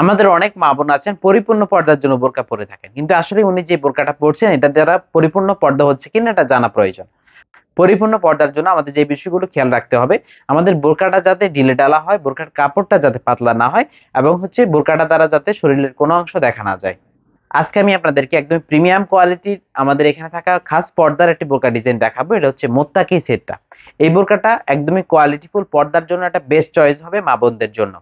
আমাদের অনেক মা বোন আছেন পরিপূর্ণ পর্দার জন্য বোরকা পরে থাকেন, কিন্তু আসলে উনি যে বোরকাটা পরছেন এটা দ্বারা পরিপূর্ণ পর্দা হচ্ছে কিনা এটা জানা প্রয়োজন। পরিপূর্ণ পর্দার জন্য আমাদের যে বিষয়গুলো খেয়াল রাখতে হবে, আমাদের বোরকাটা যাতে ঢিলে ঢালা হয়, বোরকার কাপড়টা যাতে পাতলা না হয়, এবং হচ্ছে বোরকাটা দ্বারা যাতে শরীরের কোনো অংশ দেখা না যায়। আজকে আমি আপনাদেরকে একদম প্রিমিয়াম কোয়ালিটির আমাদের এখানে থাকা খাস পর্দার একটি বোরকা ডিজাইন দেখাবো। এটা হচ্ছে মোত্তাকি সেটটা। এই বোরকাটা একদমই কোয়ালিটিফুল, পর্দার জন্য একটা বেস্ট চয়েস হবে মা বোনদের জন্য।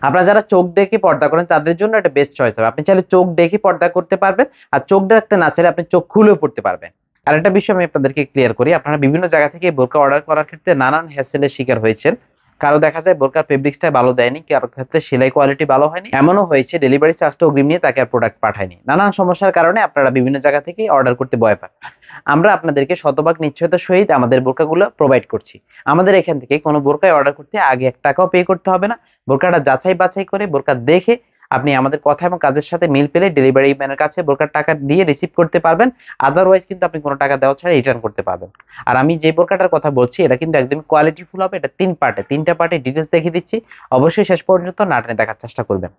আপনারা যারা চোখ দেখে পর্দা করেন তাদের জন্য এটা বেস্ট চয়েস হবে। আপনি চাইলে চোখ দেখে পর্দা করতে পারবেন, আর চোখ দেখতে না চাইলে আপনি চোখ খুলেও পড়তে পারবেন। আর একটা বিষয় আমি আপনাদেরকে ক্লিয়ার করি, আপনারা বিভিন্ন জায়গা থেকে বোরকা অর্ডার করার ক্ষেত্রে নানান হ্যাসেলের শিকার হয়েছেন। কারো দেখা যায় বোরকার ফেব্রিক্সটা ভালো দেয়নি, কারো ক্ষেত্রে সেলাই কোয়ালিটি ভালো হয়নি, এমনও হয়েছে ডেলিভারি চার্জটা অগ্রিম নিয়ে তাকে আর প্রোডাক্ট পাঠায়নি। নানান সমস্যার কারণে আপনারা বিভিন্ন জায়গা থেকে অর্ডার করতে ভয় পান। আমরা আপনাদেরকে শতভাগ নিশ্চয়তার সহিত আমাদের বোরকাগুলো প্রোভাইড করছি। আমাদের এখান থেকে কোনো বোরকায় অর্ডার করতে আগে 1 টাকাও পে করতে হবে না। বোরকাটা যাচাই বাছাই করে বোরকা দেখে আপনি আমাদের কথা এবং কাজের সাথে মিল পেলে ডেলিভারি ম্যানের কাছে বোরকার টাকা দিয়ে রিসিভ করতে পারবেন। আদারওয়াইজ কিন্তু আপনি কোনো টাকা দেওয়া ছাড়া রিটার্ন করতে পারবেন। আর আমি যে বোরকাটার কথা বলছি এটা কিন্তু একদমই কোয়ালিটিফুল হবে। এটা 3 পার্টে ডিটেলস দেখিয়ে দিচ্ছি। অবশ্যই শেষ পর্যন্ত না টেনে দেখার চেষ্টা করবেন।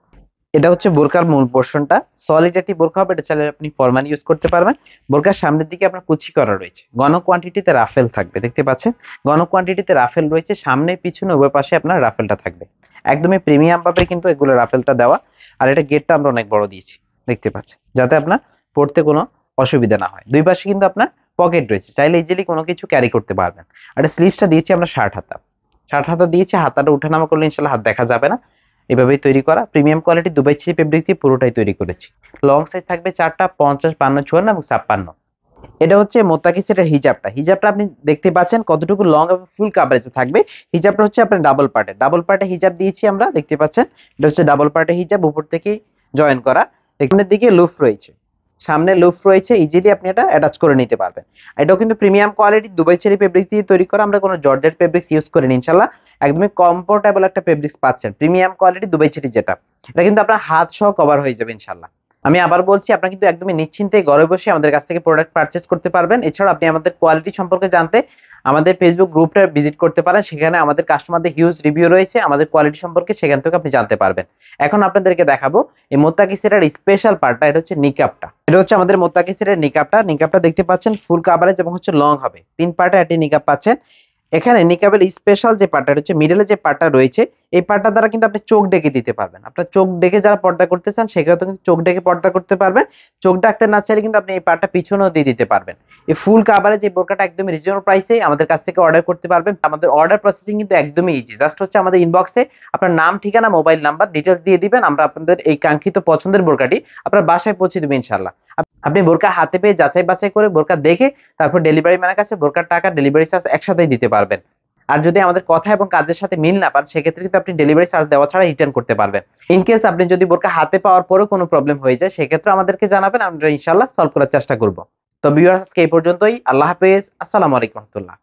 এটা হচ্ছে বোরকার মূল পোর্শনটা। সলিড একটি বোরকা হবে, এটা চাইলে আপনি ফরমাল ইউজ করতে পারবেন। বোরকার সামনের দিকে আপনার কুচি করা রয়েছে, ঘন কোয়ান্টিটিতে রাফেল থাকবে, দেখতে পাচ্ছেন ঘন কোয়ান্টিটিতে রাফেল রয়েছে, সামনে পিছনে উভয় পাশে আপনার রাফেলটা থাকবে। একদমই প্রিমিয়াম ভাবে কিন্তু এগুলো রাফেলটা দেওয়া। আর এটা গেটটা আমরা অনেক বড় দিয়েছি, দেখতে পাচ্ছেন, যাতে আপনার পড়তে কোনো অসুবিধা না হয়। দুই পাশে কিন্তু আপনার পকেট রয়েছে, চাইলে ইজিলি কোনো কিছু ক্যারি করতে পারবেন। আর স্লিভসটা দিয়েছি আমরা 60 হাতা, 60 হাতা দিয়েছি, হাতাটা উঠানামা করলে ইনশাল্লাহ হাত দেখা যাবে না। এভাবেই তৈরি করা premium quality Dubai chip fabric দিয়ে পুরোটাই তৈরি করেছি। লং সাইজ থাকবে 4টা, 50, 52, 54 এবং 56। এটা হচ্ছে মোত্তাকি সেটের হিজাবটা। হিজাবটা আপনি দেখতে পাচ্ছেন কতটুকু লং এবং ফুল কাভারেজে থাকবে। হিজাবটা হচ্ছে আপনার ডাবল পার্টে হিজাব দিয়েছি আমরা, দেখতে পাচ্ছেন এটা হচ্ছে ডাবল পার্টে হিজাব, উপর থেকে জয়েন করা। এখানের দিকে লুফ রয়েছে, সামনে লুফ রয়েছে, ইজিলি আপনি এটা অ্যাটাচ করে নিতে পারবেন। এটাও কিন্তু premium quality Dubai cherry fabrics দিয়ে তৈরি করা, আমরা কোনো জর্জেট ফেব্রিক্স ইউজ করিনি ইনশাল্লাহ। একদমই কমফোর্টেবল একটা ফেব্রিক্স পাচ্ছেন, প্রিমিয়াম কোয়ালিটি দুবাই চেরি যেটা, এটা কিন্তু আপনার হাত সহ কভার হয়ে যাবে ইনশাল্লাহ। আমি আবার বলছি, আপনারা কিন্তু একদমই নিশ্চিন্তে ঘরে বসে আমাদের কাছ থেকে প্রোডাক্ট পারচেজ করতে পারবেন। এছাড়াও আপনি আমাদের কোয়ালিটি সম্পর্কে জানতে আমাদের ফেসবুক গ্রুপটা ভিজিট করতে পারেন, সেখানে আমাদের কাস্টমারদের হিউজ রিভিউ রয়েছে আমাদের কোয়ালিটি সম্পর্কে, সেখান থেকে আপনি জানতে পারবেন। এখন আপনাদেরকে দেখাবো এই মোত্তাকি সেটের স্পেশাল পার্টটা, এটা হচ্ছে নিকাবটা। এটা হচ্ছে আমাদের মোত্তাকি সেটের নিকাবটা। নিকাবটা দেখতে পাচ্ছেন ফুল কাভারেজ এবং হচ্ছে লং হবে, 3 পার্টে একটি নিকাব পাচ্ছেন। এখানে নিকাবের স্পেশাল যে পার্টটা হচ্ছে মিডলে যে পার্টটা রয়েছে, এই পার্টটা দ্বারা কিন্তু আপনি চোখ ডেকে দিতে পারবেন। আপনার চোখ ডেকে যারা পর্দা করতে চান সেক্ষেত্রে কিন্তু চোখ ডেকে পর্দা করতে পারবেন। চোখ ডাকতে না চাইলে কিন্তু আপনি এই পার্টটা পিছনেও দিয়ে দিতে পারবেন। এই ফুল কাভারেজ এই বোরকাটা একদম রিজনেবল প্রাইসে আমাদের কাছ থেকে অর্ডার করতে পারবেন। আমাদের অর্ডার প্রসেসিং কিন্তু একদমই ইজি, জাস্ট হচ্ছে আমাদের ইনবক্সে আপনার নাম, ঠিকানা, মোবাইল নাম্বার, ডিটেলস দিয়ে দিবেন। আমরা আপনাদের এই কাঙ্ক্ষিত পছন্দের বোরকাটি আপনার বাসায় পৌঁছে দেবো ইনশাল্লাহ। আপনি বোরকা হাতে পেয়ে যাচাই বাছাই করে বোরকা দেখে তারপর ডেলিভারি ম্যানের কাছে বোরকার টাকা, ডেলিভারি চার্জ একসাথেই দিতে পারবেন। আর যদি আমাদের কথা এবং কাজের সাথে মিল না পান সেক্ষেত্রে কিন্তু আপনি ডেলিভারি চার্জ দেওয়া ছাড়া রিটার্ন করতে পারবেন। ইন কেস আপনি যদি বোরকা হাতে পাওয়ার পরেও কোনো প্রবলেম হয়ে যায় সেক্ষেত্রে আমাদেরকে জানাবেন, আমরা ইনশাল্লাহ সলভ করার চেষ্টা করব। তো ভিউয়ার্স, আজকে এই পর্যন্তই। আল্লাহ হাফেজ, আসসালামু আলাইকুম রহমতুল্লাহ।